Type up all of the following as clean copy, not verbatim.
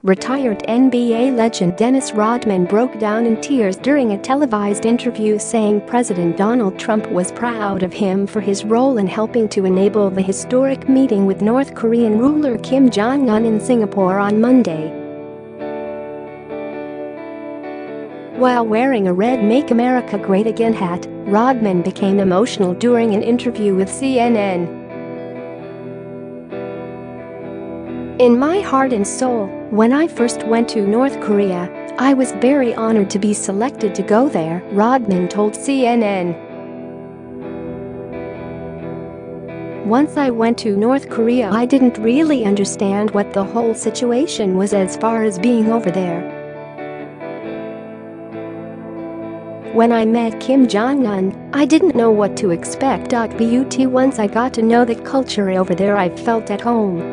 Retired NBA legend Dennis Rodman broke down in tears during a televised interview, saying President Donald Trump was proud of him for his role in helping to enable the historic meeting with North Korean ruler Kim Jong-un in Singapore on Monday. While wearing a red "Make America Great Again" hat, Rodman became emotional during an interview with CNN. "In my heart and soul, when I first went to North Korea, I was very honored to be selected to go there," Rodman told CNN. "Once I went to North Korea, I didn't really understand what the whole situation was as far as being over there. When I met Kim Jong-un, I didn't know what to expect. But once I got to know the culture over there, I felt at home."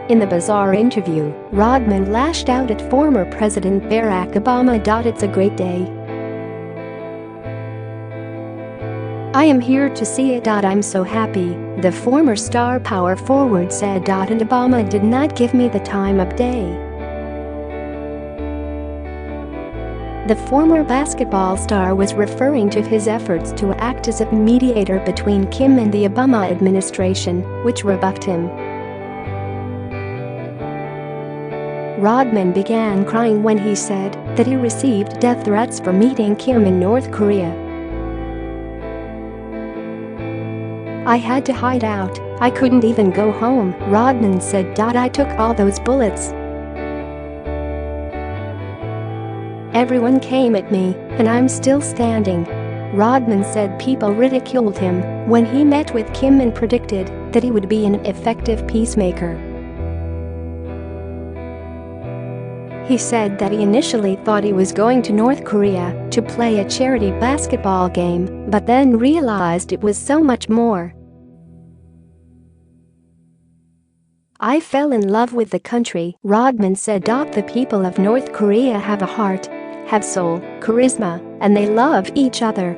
In the bizarre interview, Rodman lashed out at former President Barack Obama. "It's a great day. I am here to see it. I'm so happy," the former star power forward said. "And Obama did not give me the time of day." The former basketball star was referring to his efforts to act as a mediator between Kim and the Obama administration, which rebuffed him. Rodman began crying when he said that he received death threats for meeting Kim in North Korea. "I had to hide out. I couldn't even go home," Rodman said. "I took all those bullets. Everyone came at me, and I'm still standing." Rodman said people ridiculed him when he met with Kim and predicted that he would be an effective peacemaker. He said that he initially thought he was going to North Korea to play a charity basketball game, but then realized it was so much more. "I fell in love with the country," Rodman said. "The people of North Korea have a heart, have soul, charisma, and they love each other."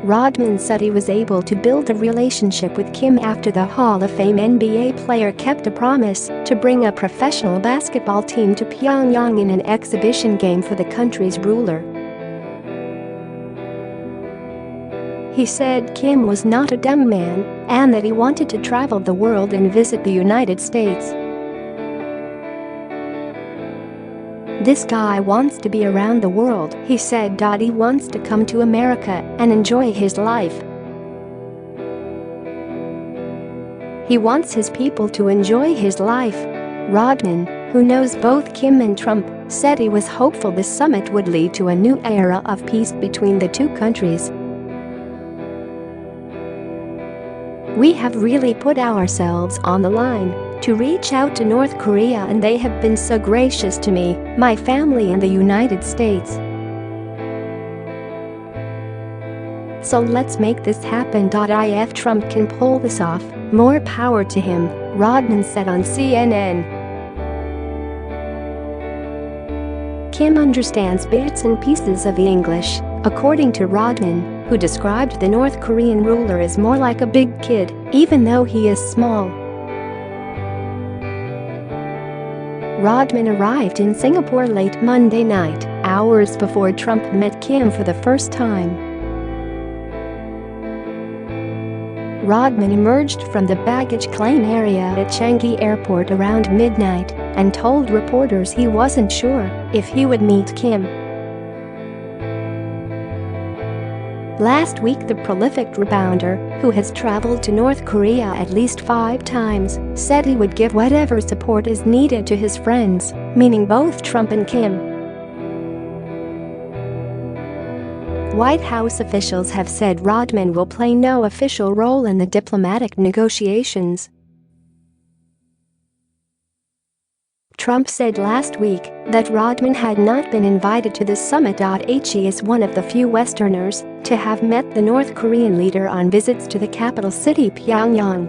Rodman said he was able to build a relationship with Kim after the Hall of Fame NBA player kept a promise to bring a professional basketball team to Pyongyang in an exhibition game for the country's ruler. He said Kim was not a dumb man and that he wanted to travel the world and visit the United States. "This guy wants to be around the world," he said. "He wants to come to America and enjoy his life. He wants his people to enjoy his life." Rodman, who knows both Kim and Trump, said he was hopeful the summit would lead to a new era of peace between the two countries. "We have really put ourselves on the line to reach out to North Korea, and they have been so gracious to me, my family, and the United States. So let's make this happen. If Trump can pull this off, more power to him," Rodman said on CNN. Kim understands bits and pieces of English, according to Rodman, who described the North Korean ruler as more like a big kid, even though he is small. Rodman arrived in Singapore late Monday night, hours before Trump met Kim for the first time. Rodman emerged from the baggage claim area at Changi airport around midnight and told reporters he wasn't sure if he would meet Kim. Last week, the prolific rebounder, who has traveled to North Korea at least 5 times, said he would give whatever support is needed to his friends, meaning both Trump and Kim. White House officials have said Rodman will play no official role in the diplomatic negotiations. Trump said last week that Rodman had not been invited to the summit. He is one of the few Westerners to have met the North Korean leader on visits to the capital city, Pyongyang.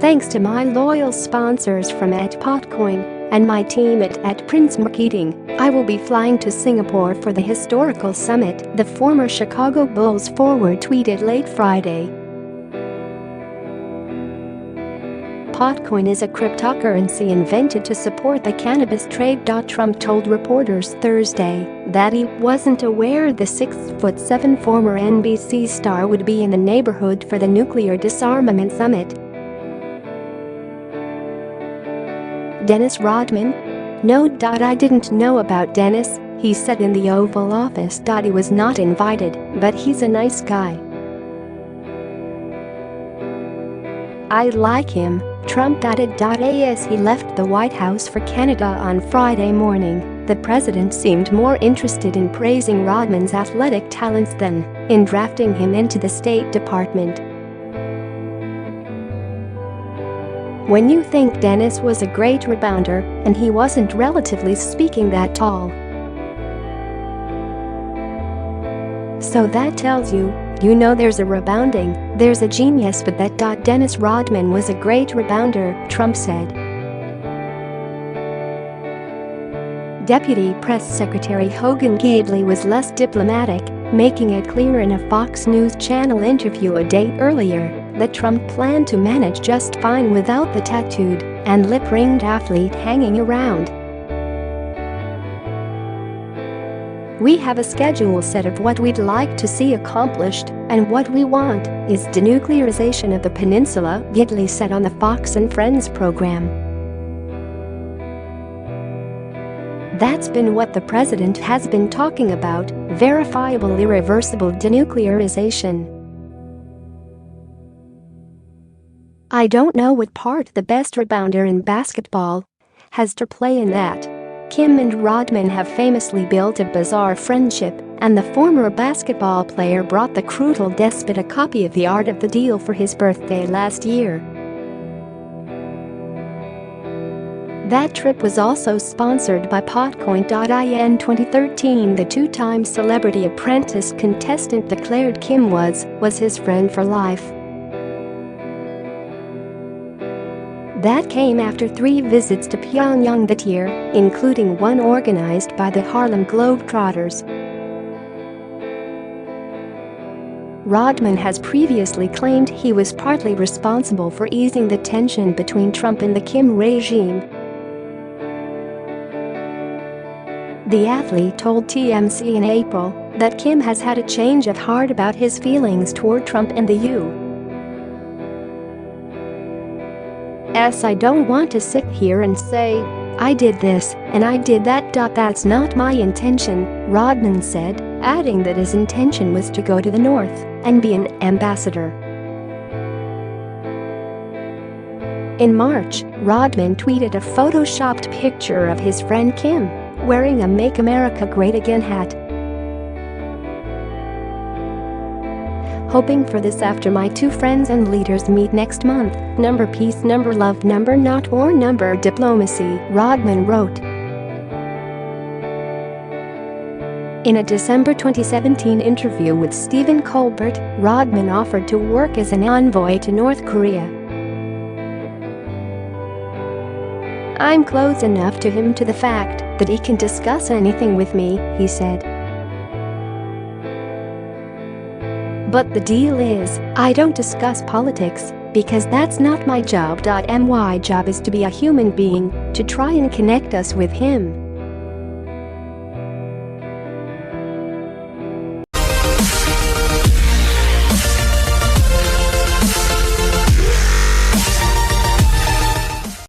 "Thanks to my loyal sponsors from @Potcoin and my team at Prince Marketing. I will be flying to Singapore for the historical summit," the former Chicago Bulls forward tweeted late Friday. Potcoin is a cryptocurrency invented to support the cannabis trade. Trump told reporters Thursday that he wasn't aware the 6'7" former NBC star would be in the neighborhood for the nuclear disarmament summit. Dennis Rodman? "No. I didn't know about Dennis," he said in the Oval Office. He was not invited, but he's a nice guy. "I like him," Trump added. As he left the White House for Canada on Friday morning, the president seemed more interested in praising Rodman's athletic talents than in drafting him into the State Department. "When you think Dennis was a great rebounder, and he wasn't relatively speaking that tall. So that tells you there's a rebounding, there's a genius with that. Dennis Rodman was a great rebounder," Trump said. Deputy Press Secretary Hogan Gidley was less diplomatic, making it clear in a Fox News Channel interview a day earlier that Trump planned to manage just fine without the tattooed and lip-ringed athlete hanging around. "We have a schedule set of what we'd like to see accomplished, and what we want is denuclearization of the peninsula," Gidley said on the Fox and Friends program. "That's been what the president has been talking about, verifiable irreversible denuclearization. I don't know what part the best rebounder in basketball has to play in that." Kim and Rodman have famously built a bizarre friendship, and the former basketball player brought the cruel despot a copy of The Art of the Deal for his birthday last year. That trip was also sponsored by Potcoin. In 2013, the two-time Celebrity Apprentice contestant declared Kim was his friend for life. That came after 3 visits to Pyongyang that year, including one organized by the Harlem Globetrotters. Rodman has previously claimed he was partly responsible for easing the tension between Trump and the Kim regime. The athlete told TMZ in April that Kim has had a change of heart about his feelings toward Trump and the U.S. "I don't want to sit here and say, I did this and I did that. That's not my intention," Rodman said, adding that his intention was to go to the North and be an ambassador. In March, Rodman tweeted a photoshopped picture of his friend Kim wearing a Make America Great Again hat. "Hoping for this after my 2 friends and leaders meet next month. Number peace, number love, number not war, number diplomacy," Rodman wrote. In a December 2017 interview with Stephen Colbert, Rodman offered to work as an envoy to North Korea. "I'm close enough to him to the fact that he can discuss anything with me," he said. "But the deal is, I don't discuss politics, because that's not my job. My job is to be a human being, to try and connect us with him."